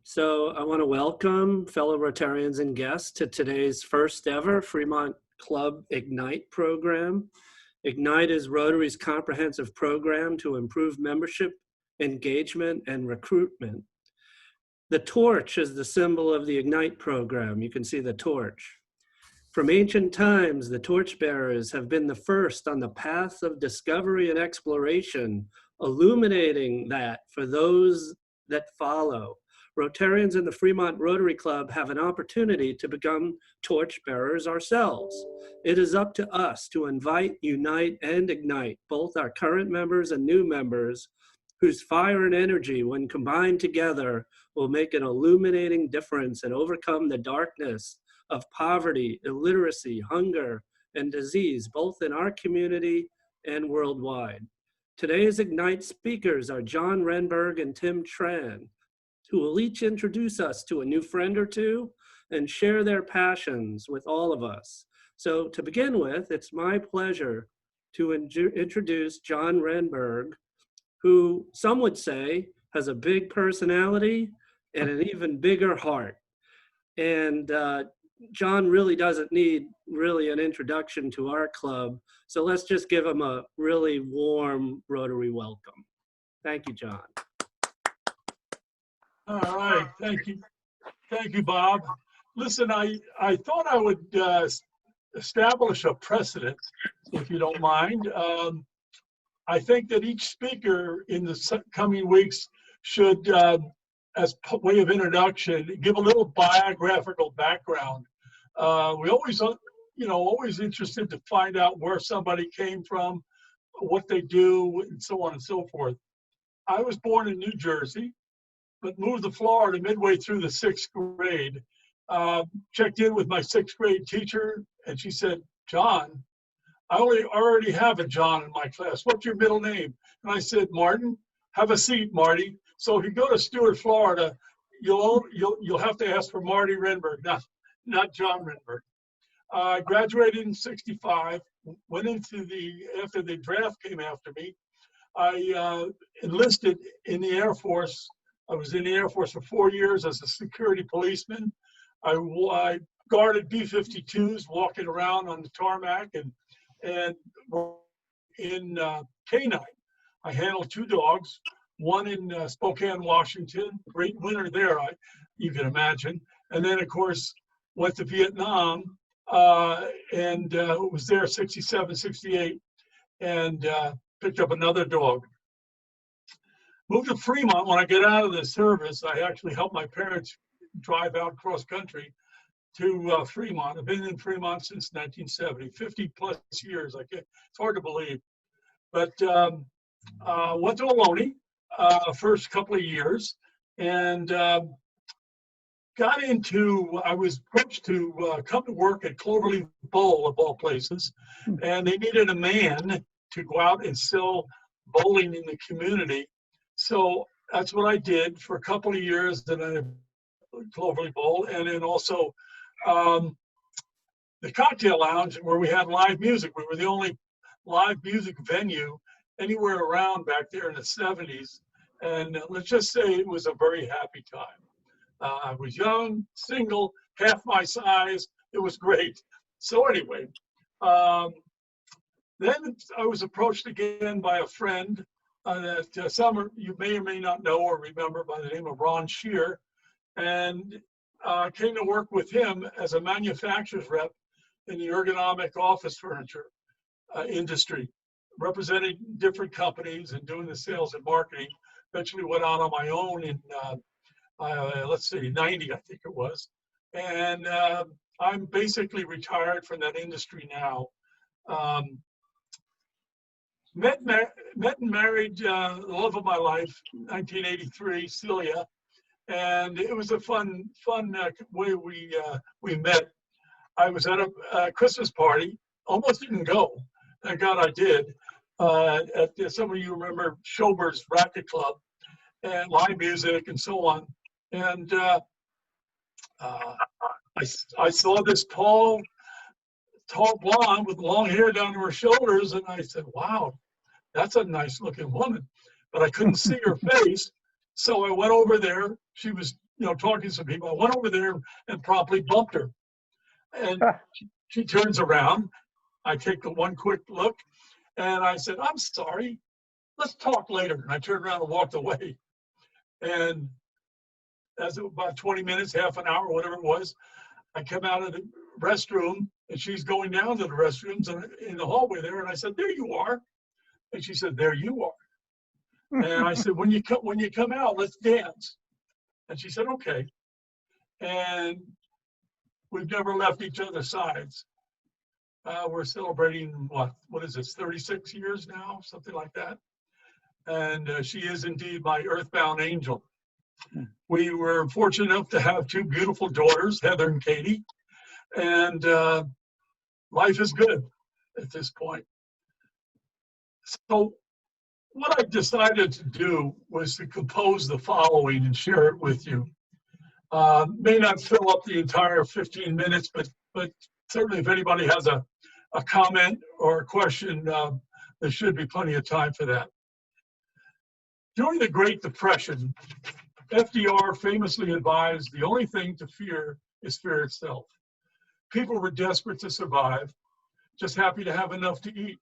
So I want to welcome fellow Rotarians and guests to today's first ever Fremont Club Ignite program. Ignite is Rotary's comprehensive program to improve membership, engagement, and recruitment. The torch is the symbol of the Ignite program. You can see the torch. From ancient times, the torchbearers have been the first on the path of discovery and exploration, illuminating that for those that follow. Rotarians in the Fremont Rotary Club have an opportunity to become torchbearers ourselves. It is up to us to invite, unite, and ignite both our current members and new members whose fire and energy, when combined together, will make an illuminating difference and overcome the darkness of poverty, illiteracy, hunger, and disease, both in our community and worldwide. Today's Ignite speakers are John Renberg and Tim Tran, who will each introduce us to a new friend or two and share their passions with all of us. So to begin with, it's my pleasure to introduce John Renberg, who some would say has a big personality and an even bigger heart. And John really doesn't need an introduction to our club. So let's just give him a really warm Rotary welcome. Thank you, John. All right, thank you. Thank you, Bob. Listen, I thought I would establish a precedent, if you don't mind. I think that each speaker in the coming weeks should, as way of introduction, give a little biographical background. We always, always interested to find out where somebody came from, what they do, and so on and so forth. I was born in New Jersey, but moved to Florida midway through the 6th grade. Checked in with my 6th grade teacher, and she said, "John, I already have a John in my class. What's your middle name?" And I said, "Martin." "Have a seat, Marty." So if you go to Stuart, Florida, you'll have to ask for Marty Renberg, not John Renberg. I graduated in '65. Went into after the draft came after me. I enlisted in the Air Force. I was in the Air Force for 4 years as a security policeman. I guarded B-52s walking around on the tarmac and in K-9. I handled 2 dogs, one in Spokane, Washington, great winter there, you can imagine. And then, of course, went to Vietnam and was there 67, 68, and picked up another dog. Moved to Fremont. When I get out of the service, I actually helped my parents drive out cross country to Fremont. I've been in Fremont since 1970, 50 plus years. It's hard to believe. But went to Ohlone first couple of years and got into, I was approached to come to work at Cloverleaf Bowl, of all places, and they needed a man to go out and sell bowling in the community. So that's what I did for a couple of years, then I Cloverleaf Bowl, and then also the cocktail lounge where we had live music. We were the only live music venue anywhere around back there in the 70s. And let's just say it was a very happy time. I was young, single, half my size. It was great. So anyway, then I was approached again by a friend that some you may or may not know or remember by the name of Ron Shear, and came to work with him as a manufacturer's rep in the ergonomic office furniture industry, representing different companies and doing the sales and marketing. Eventually went out on my own in, let's see, 90, I think it was. And I'm basically retired from that industry now. Met and married the love of my life, 1983, Celia, and it was a fun way we met. I was at a Christmas party, almost didn't go. Thank God I did. At some of you remember Schober's Racket Club and live music and so on. And I saw this tall blonde with long hair down to her shoulders, and I said, "Wow, that's a nice looking woman." But I couldn't see her face. So I went over there. She was talking to some people. I went over there and promptly bumped her. And she turns around. I take one quick look and I said, "I'm sorry, let's talk later." And I turned around and walked away. And as about 20 minutes, half an hour, whatever it was, I come out of the restroom and she's going down to the restrooms in the hallway there. And I said, "There you are." And she said, "There you are." And I said, when you come out, let's dance." And she said, "Okay." And we've never left each other's sides. We're celebrating, what is this, 36 years now, something like that. And she is indeed my earthbound angel. We were fortunate enough to have two beautiful daughters, Heather and Katie. And life is good at this point. So what I decided to do was to compose the following and share it with you. May not fill up the entire 15 minutes, but certainly if anybody has a comment or a question, there should be plenty of time for that. During the Great Depression, FDR famously advised the only thing to fear is fear itself. People were desperate to survive, just happy to have enough to eat.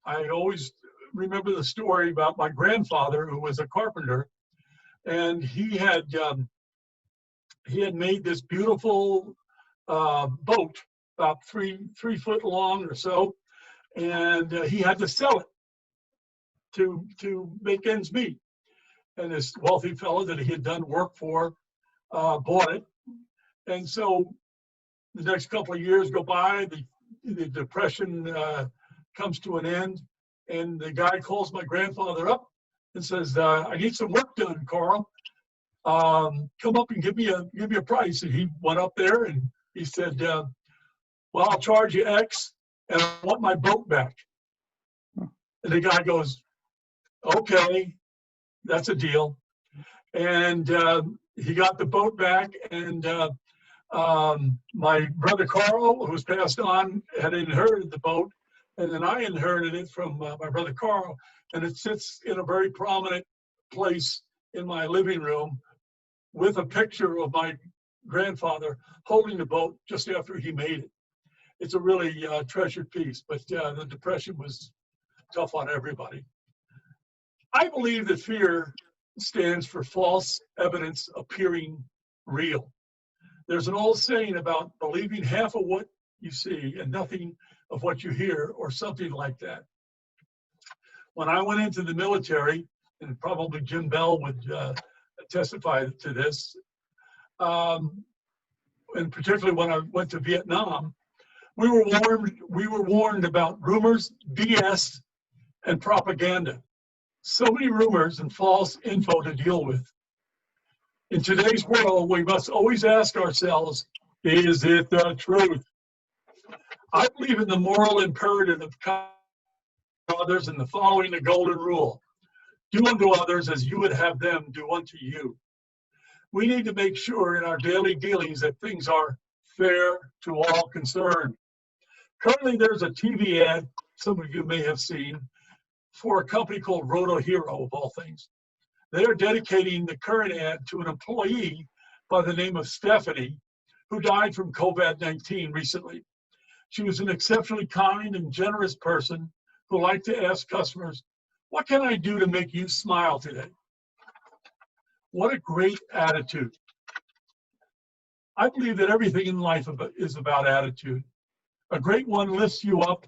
I always remember the story about my grandfather, who was a carpenter, and he had made this beautiful boat, about three foot long or so, and he had to sell it to make ends meet. And this wealthy fellow that he had done work for bought it. And so the next couple of years go by, the Depression comes to an end, and the guy calls my grandfather up and says, "I need some work done, Carl. Come up and give me a price." And he went up there and he said, "Well, I'll charge you X, and I want my boat back." And the guy goes, "Okay, that's a deal." And he got the boat back, and my brother Carl, who's passed on, had inherited the boat, and then I inherited it from my brother Carl, and it sits in a very prominent place in my living room with a picture of my grandfather holding the boat just after he made it. It's a really treasured piece, but the Depression was tough on everybody. I believe that fear stands for false evidence appearing real. There's an old saying about believing half of what you see and nothing of what you hear, or something like that. When I went into the military, and probably Jim Bell would testify to this, and particularly when I went to Vietnam, we were warned about rumors, BS, and propaganda. So many rumors and false info to deal with. In today's world, we must always ask ourselves, is it the truth? I believe in the moral imperative of others and the following the golden rule. Do unto others as you would have them do unto you. We need to make sure in our daily dealings that things are fair to all concerned. Currently, there's a TV ad, some of you may have seen, for a company called Roto Hero, of all things. They are dedicating the current ad to an employee by the name of Stephanie, who died from COVID-19 recently. She was an exceptionally kind and generous person who liked to ask customers, "What can I do to make you smile today?" What a great attitude. I believe that everything in life is about attitude. A great one lifts you up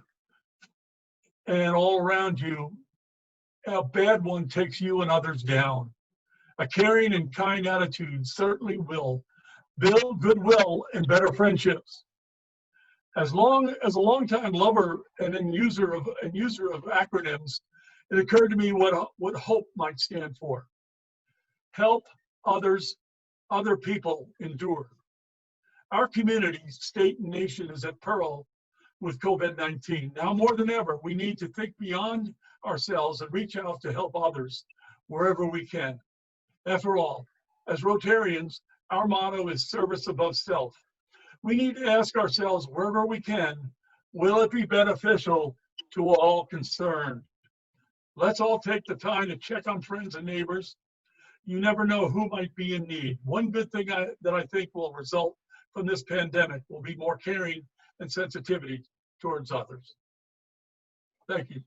and all around you. A bad one takes you and others down. A caring and kind attitude certainly will build goodwill and better friendships. As a longtime lover and user of acronyms, it occurred to me what HOPE might stand for. Help others, other people endure. Our community, state, and nation is at peril with COVID-19. Now more than ever, we need to think beyond ourselves and reach out to help others wherever we can. After all, as Rotarians, our motto is service above self. We need to ask ourselves wherever we can, will it be beneficial to all concerned? Let's all take the time to check on friends and neighbors. you never know who might be in need. One good thing that I think will result from this pandemic will be more caring and sensitivity towards others. Thank you.